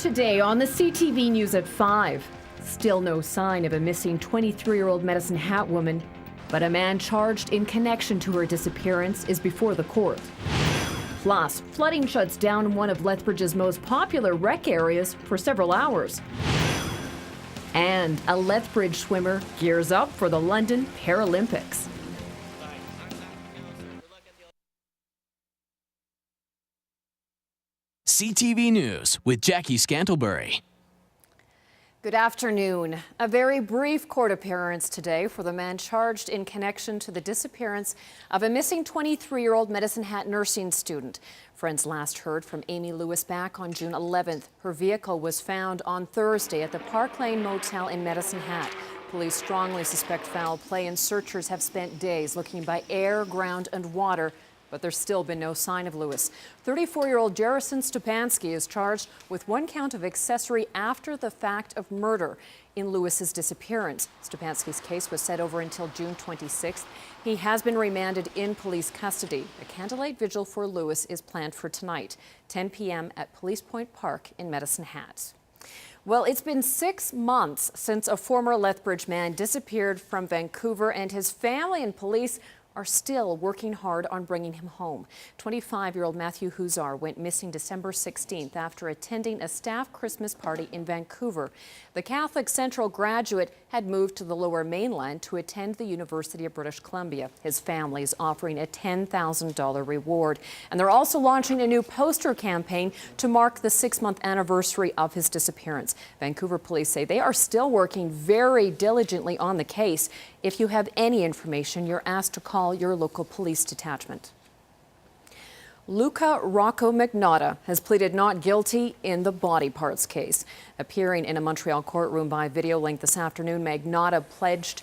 Today on the CTV News at 5. Still no sign of a missing 23-year-old Medicine Hat woman, but a man charged in connection to her disappearance is before the court. Plus, flooding shuts down one of Lethbridge's most popular rec areas for several hours. And a Lethbridge swimmer gears up for the London Paralympics. CTV News with Jackie Scantlebury. Good afternoon. A very brief court appearance today for the man charged in connection to the disappearance of a missing 23-year-old Medicine Hat nursing student. Friends last heard from Amy Lewis back on June 11th. Her vehicle was found on Thursday at the Park Lane Motel in Medicine Hat. Police strongly suspect foul play, and searchers have spent days looking by air, ground, and water, but there's still been no sign of Lewis. 34-year-old Jarrison Stupansky is charged with one count of accessory after the fact of murder in Lewis's disappearance. Stupansky's case was set over until June 26th. He has been remanded in police custody. A candlelight vigil for Lewis is planned for tonight, 10 p.m. at Police Point Park in Medicine Hat. Well, it's been 6 months since a former Lethbridge man disappeared from Vancouver, and his family and police are still working hard on bringing him home. 25-year-old Matthew Huzar went missing December 16th after attending a staff Christmas party in Vancouver. The Catholic Central graduate had moved to the Lower Mainland to attend the University of British Columbia. His family is offering a $10,000 reward. And they're also launching a new poster campaign to mark the 6-month anniversary of his disappearance. Vancouver police say they are still working very diligently on the case. If you have any information, you're asked to call your local police detachment. Luca Rocco Magnotta has pleaded not guilty in the body parts case. Appearing in a Montreal courtroom by video link this afternoon, Magnotta pledged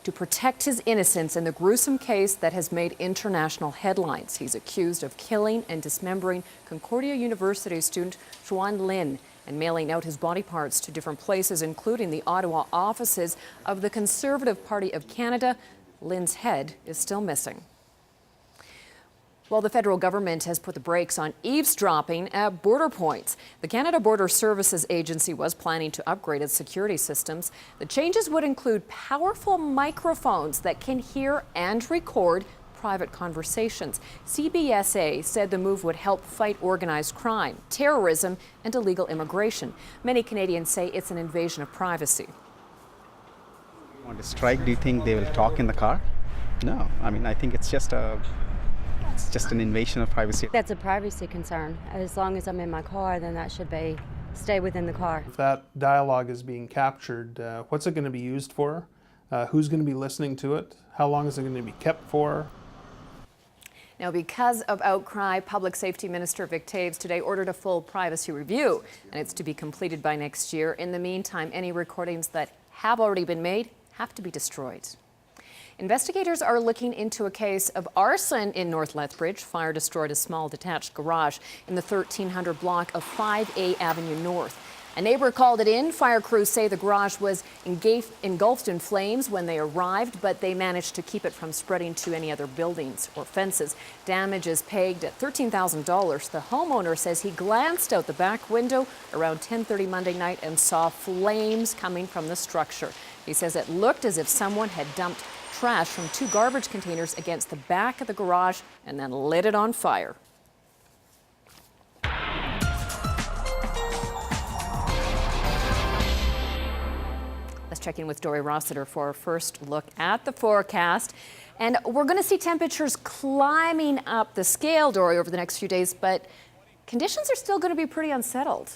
to protect his innocence in the gruesome case that has made international headlines. He's accused of killing and dismembering Concordia University student Xuan Lin and mailing out his body parts to different places, including the Ottawa offices of the Conservative Party of Canada. Lin's head is still missing. Well, the federal government has put the brakes on eavesdropping at border points. The Canada Border Services Agency was planning to upgrade its security systems. The changes would include powerful microphones that can hear and record private conversations. CBSA said the move would help fight organized crime, terrorism, and illegal immigration. Many Canadians say it's an invasion of privacy. On a strike, do you think they will talk in the car? No. I mean, I think it's just an invasion of privacy. That's a privacy concern. As long as I'm in my car, then that should stay within the car. If that dialogue is being captured, what's it going to be used for? Who's going to be listening to it? How long is it going to be kept for? Now, because of outcry, Public Safety Minister Vic Taves today ordered a full privacy review, and it's to be completed by next year. In the meantime, any recordings that have already been made have to be destroyed. Investigators are looking into a case of arson in North Lethbridge. Fire destroyed a small detached garage in the 1300 block of 5A Avenue North. A neighbor called it in. Fire crews say the garage was engulfed in flames when they arrived, but they managed to keep it from spreading to any other buildings or fences. Damage is pegged at $13,000. The homeowner says he glanced out the back window around 10:30 Monday night and saw flames coming from the structure. He says it looked as if someone had dumped trash from 2 garbage containers against the back of the garage and then lit it on fire. Let's check in with Dory Rossiter for our first look at the forecast. And we're going to see temperatures climbing up the scale, Dory, over the next few days, but conditions are still going to be pretty unsettled.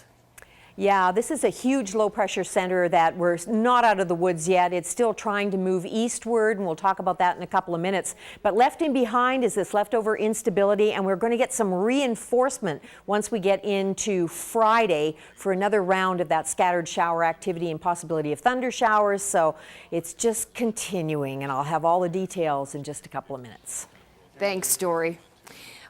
Yeah, this is a huge low pressure center that we're not out of the woods yet. It's still trying to move eastward, and we'll talk about that in a couple of minutes. But left in behind is this leftover instability, and we're going to get some reinforcement once we get into Friday for another round of that scattered shower activity and possibility of thunder showers. So it's just continuing, and I'll have all the details in just a couple of minutes. Thanks, Dory.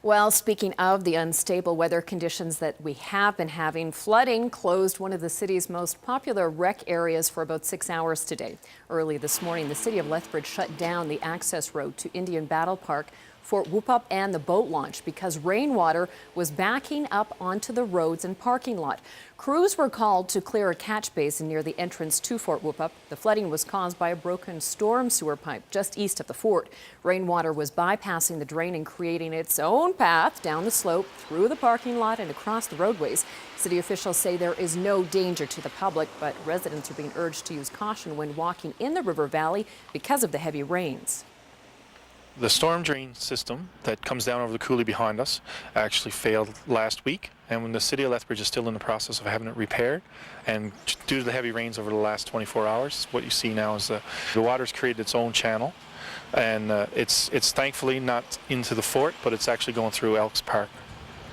Well, speaking of the unstable weather conditions that we have been having, flooding closed one of the city's most popular rec areas for about 6 hours today. Early this morning, the city of Lethbridge shut down the access road to Indian Battle Park Fort Whoopop and the boat launch because rainwater was backing up onto the roads and parking lot. Crews were called to clear a catch basin near the entrance to Fort Whoopop. The flooding was caused by a broken storm sewer pipe just east of the fort. Rainwater was bypassing the drain and creating its own path down the slope, through the parking lot and across the roadways. City officials say there is no danger to the public, but residents are being urged to use caution when walking in the river valley because of the heavy rains. The storm drain system that comes down over the coulee behind us actually failed last week, and when the city of Lethbridge is still in the process of having it repaired, and due to the heavy rains over the last 24 hours, what you see now is the water's created its own channel, and it's thankfully not into the fort, but it's actually going through Elks Park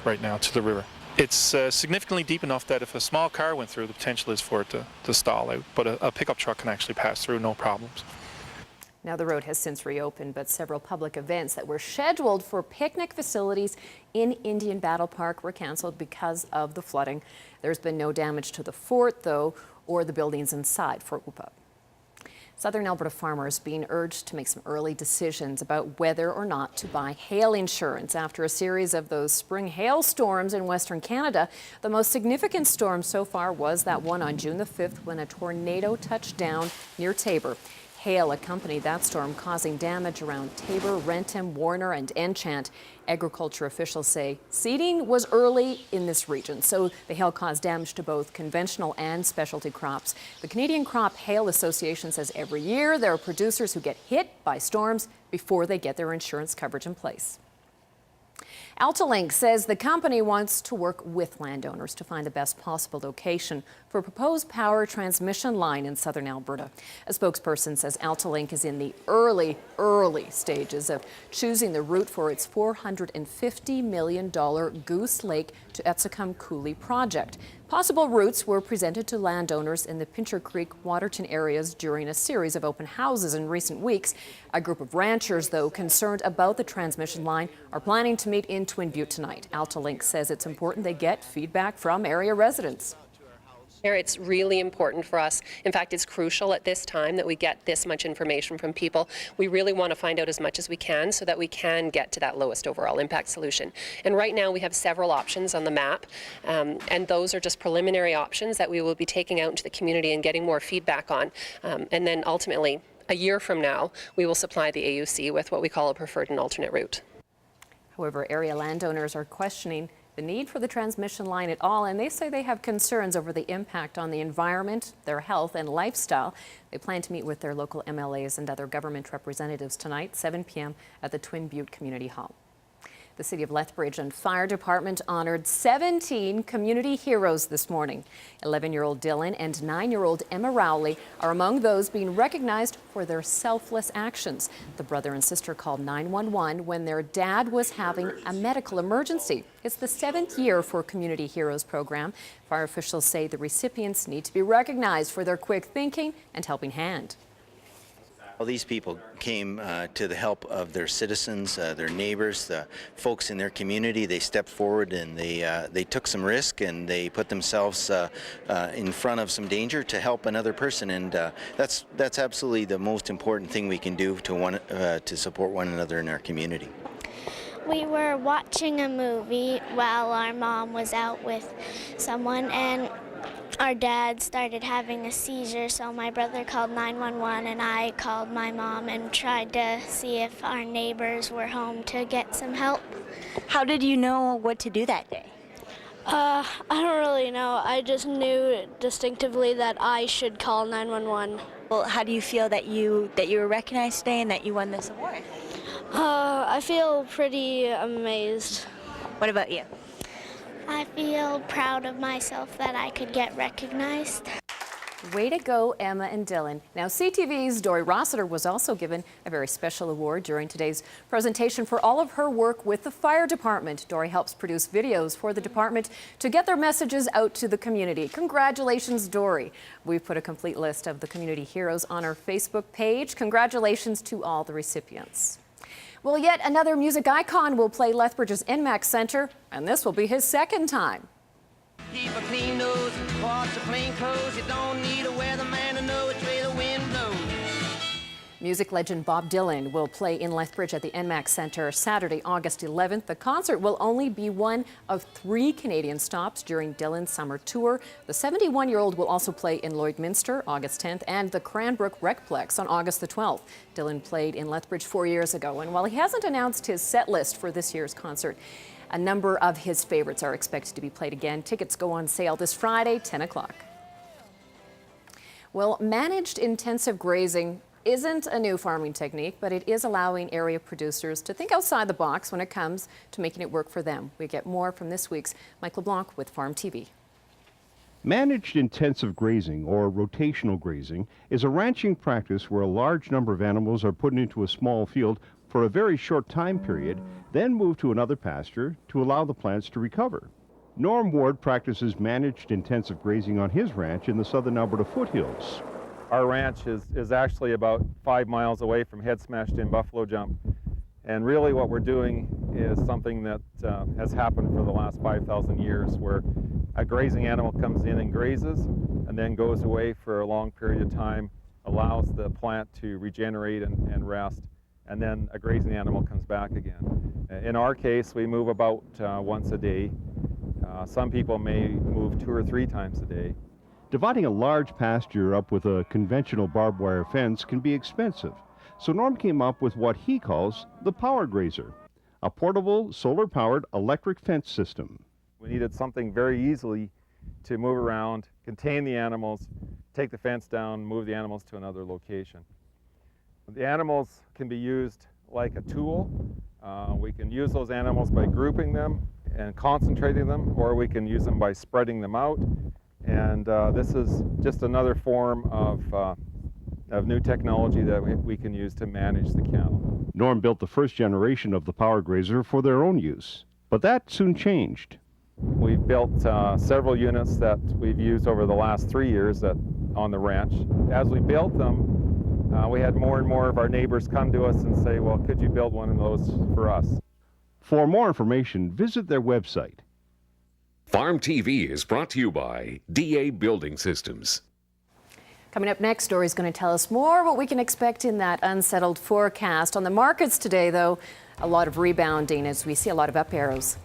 right now to the river. It's significantly deep enough that if a small car went through, the potential is for it to stall out, but a pickup truck can actually pass through, no problems. Now, the road has since reopened, but several public events that were scheduled for picnic facilities in Indian Battle Park were canceled because of the flooding. There's been no damage to the fort, though, or the buildings inside Fort Whoopop. Southern Alberta farmers being urged to make some early decisions about whether or not to buy hail insurance after a series of those spring hailstorms in Western Canada. The most significant storm so far was that one on June the 5th when a tornado touched down near Taber. Hail accompanied that storm, causing damage around Taber, Rentham, Warner, and Enchant. Agriculture officials say seeding was early in this region, so the hail caused damage to both conventional and specialty crops. The Canadian Crop Hail Association says every year there are producers who get hit by storms before they get their insurance coverage in place. AltaLink says the company wants to work with landowners to find the best possible location for a proposed power transmission line in southern Alberta. A spokesperson says AltaLink is in the early stages of choosing the route for its $450 million Goose Lake to Etsicum Coulee project. Possible routes were presented to landowners in the Pincher Creek, Waterton areas during a series of open houses in recent weeks. A group of ranchers, though, concerned about the transmission line, are planning to meet in Twin Butte tonight. AltaLink says it's important they get feedback from area residents. It's really important for us. In fact, it's crucial at this time that we get this much information from people. We really want to find out as much as we can so that we can get to that lowest overall impact solution. And right now we have several options on the map, and those are just preliminary options that we will be taking out into the community and getting more feedback on. And then ultimately, a year from now, we will supply the AUC with what we call a preferred and alternate route. However, area landowners are questioning the need for the transmission line at all, and they say they have concerns over the impact on the environment, their health, and lifestyle. They plan to meet with their local MLAs and other government representatives tonight, 7 p.m. at the Twin Butte Community Hall. The City of Lethbridge and Fire Department honored 17 community heroes this morning. 11-year-old Dylan and 9-year-old Emma Rowley are among those being recognized for their selfless actions. The brother and sister called 911 when their dad was having a medical emergency. It's the 7th year for Community Heroes program. Fire officials say the recipients need to be recognized for their quick thinking and helping hand. Well, these people came to the help of their citizens, their neighbors, the folks in their community. They stepped forward and they took some risk and they put themselves in front of some danger to help another person, and that's absolutely the most important thing we can do to support one another in our community. We were watching a movie while our mom was out with someone, and our dad started having a seizure, so my brother called 911 and I called my mom and tried to see if our neighbors were home to get some help. How did you know what to do that day? I don't really know. I just knew distinctively that I should call 911. Well, how do you feel that you were recognized today and that you won this award? I feel pretty amazed. What about you? I feel proud of myself that I could get recognized. Way to go, Emma and Dylan. Now, CTV's Dory Rossiter was also given a very special award during today's presentation for all of her work with the fire department. Dory helps produce videos for the department to get their messages out to the community. Congratulations, Dory. We've put a complete list of the community heroes on our Facebook page. Congratulations to all the recipients. Well, yet another music icon will play Lethbridge's NMAX Center, and this will be his second time. Keep a clean nose, wash your plain clothes. You don't need a weatherman to know which way the wind blows. Music legend Bob Dylan will play in Lethbridge at the NMAX Centre Saturday, August 11th. The concert will only be one of 3 Canadian stops during Dylan's summer tour. The 71-year-old will also play in Lloydminster August 10th and the Cranbrook Recplex on August the 12th. Dylan played in Lethbridge 4 years ago, and while he hasn't announced his set list for this year's concert, a number of his favorites are expected to be played again. Tickets go on sale this Friday, 10 o'clock. Well, managed intensive grazing isn't a new farming technique, but it is allowing area producers to think outside the box when it comes to making it work for them. We get more from this week's Mike LeBlanc with Farm TV. Managed intensive grazing, or rotational grazing, is a ranching practice where a large number of animals are put into a small field for a very short time period, then moved to another pasture to allow the plants to recover. Norm Ward practices managed intensive grazing on his ranch in the southern Alberta foothills. Our ranch is actually about 5 miles away from Head Smashed In Buffalo Jump. And really what we're doing is something that has happened for the last 5,000 years, where a grazing animal comes in and grazes and then goes away for a long period of time, allows the plant to regenerate and rest, and then a grazing animal comes back again. In our case, we move about once a day. Some people may move 2 or 3 times a day. Dividing a large pasture up with a conventional barbed wire fence can be expensive, so Norm came up with what he calls the Power Grazer, a portable, solar-powered electric fence system. We needed something very easily to move around, contain the animals, take the fence down, move the animals to another location. The animals can be used like a tool. We can use those animals by grouping them and concentrating them, or we can use them by spreading them out. And this is just another form of new technology that we can use to manage the cattle. Norm built the first generation of the Power Grazer for their own use, but that soon changed. We've built several units that we've used over the last 3 years on the ranch. As we built them, we had more and more of our neighbors come to us and say, well, could you build one of those for us? For more information, visit their website. Farm TV is brought to you by DA Building Systems. Coming up next, Dory's going to tell us more what we can expect in that unsettled forecast. On the markets today, though, a lot of rebounding as we see a lot of up arrows.